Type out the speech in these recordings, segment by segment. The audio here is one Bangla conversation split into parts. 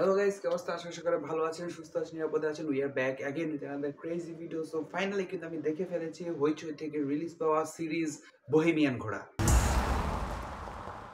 Hello guys, কি অবস্থা? আশা করি ভালো আছেন, সুস্থ আছেন, নিরাপদে আছেন। We are back again with another crazy video. So finally কিন্তু আমি দেখে ফেলেছি হইচই থেকে রিলিজ পাওয়া সিরিজ বহেমিয়ান ঘোড়া।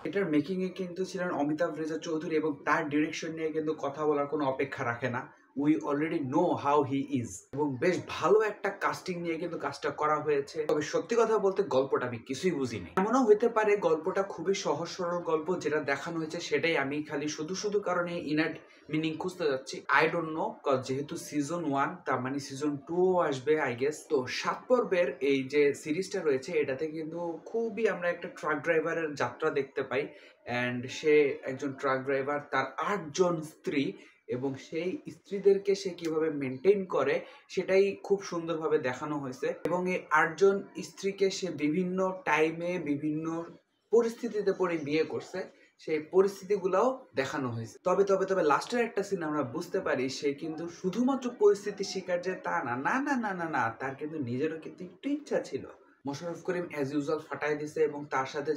এটার মেকিং এ কিন্তু ছিলেন অমিতাভ রেজা চৌধুরী এবং তার ডিরেকশন নিয়ে কিন্তু কথা বলার কোনো অপেক্ষা রাখে না। We already know how he is এবং বেশ ভালো একটা কাস্টিং নিয়ে কিন্তু কাজটা করা হয়েছে। তবে সত্যি কথা বলতে গল্পটা আমি কিছুই বুঝিনি। এমনও হতে পারে গল্পটা খুবই সহজ সরল গল্প, যেটা দেখানো হয়েছে সেটাই আমি খালি শুধু কারণে ইনার মিনিং খুঁজতে যাচ্ছি। আই ডোন্ট নো, যেহেতু সিজন 1 তার মানে সিজন 2 আসবে আই গেস। তো 7 পর্বের এই যে সিরিজটা রয়েছে এটাতে কিন্তু খুবই আমরা একটা ট্রাক ড্রাইভারের যাত্রা দেখতে পাই। অ্যান্ড সে একজন ট্রাক ড্রাইভার, তার 8 জন স্ত্রী এবং সেই স্ত্রীদেরকে সে কিভাবে মেনটেন করে সেটাই খুব সুন্দরভাবে দেখানো হয়েছে। এবং এই 8 জন স্ত্রীকে সে বিভিন্ন টাইমে বিভিন্ন পরিস্থিতিতে পড়ে বিয়ে করছে, সেই পরিস্থিতিগুলোও দেখানো হয়েছে। তবে লাস্টের একটা সিন আমরা বুঝতে পারি সে কিন্তু শুধুমাত্র পরিস্থিতি শিকার যে তা না, না না না না না, তার কিন্তু নিজেরও কিন্তু একটু ইচ্ছা ছিল। মোশাররফ করিম অ্যাজ ইউজুয়াল ফাটাই দিছে এবং তার সাথে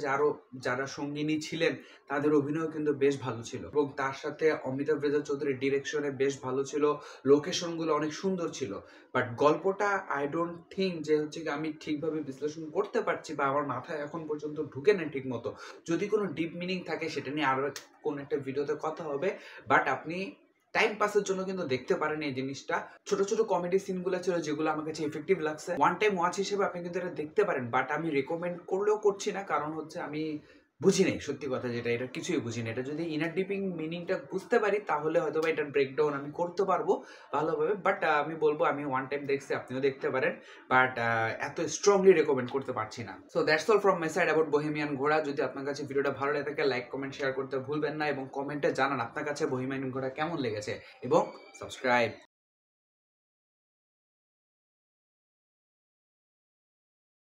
যারা সঙ্গিনী ছিলেন তাদের অভিনয় কিন্তু বেশ ভালো ছিল। এবং তার সাথে অমিতাভ রেজা চৌধুরীর ডিরেকশনে বেশ ভালো ছিল, লোকেশনগুলো অনেক সুন্দর ছিল। বাট গল্পটা আই ডোন্ট থিঙ্ক যে হচ্ছে কি আমি ঠিকভাবে বিশ্লেষণ করতে পারছি বা আমার মাথায় এখন পর্যন্ত ঢুকে না ঠিক মতো। যদি কোনো ডিপ মিনিং থাকে সেটা নিয়ে আরও কোনো একটা ভিডিওতে কথা হবে। বাট আপনি টাইম পাসের জন্য কিন্তু দেখতে পারেন এই জিনিসটা। ছোট ছোট কমেডি সিনগুলো ছিল যেগুলো আমার কাছে এফেক্টিভ লাগছে। ওয়ান টাইম ওয়াচ হিসেবে আপনি কিন্তু এটা দেখতে পারেন, বাট আমি রেকমেন্ড করলেও করছি না, কারণ হচ্ছে আমি বুঝি নাই, সত্যি কথা যেটা, এটা কিছুই বুঝি না। এটা যদি ইনার ডিপিং মিনিংটা বুঝতে পারি তাহলে হয়তো বা এটার ব্রেকডাউন আমি করতে পারবো ভালোভাবে। বাট আমি বলবো আমি ওয়ান টাইম দেখছি, আপনিও দেখতে পারেন, বাট এত স্ট্রংলি রেকমেন্ড করতে পারছি না। So that's all from my side about Bohemian ঘোড়া। যদি আপনার কাছে ভিডিওটা ভালো লাগে থাকে লাইক কমেন্ট শেয়ার করতে ভুলবেন না এবং কমেন্টে জানান আপনার কাছে বহেমিয়ান ঘোড়া কেমন লেগেছে এবং সাবস্ক্রাইব।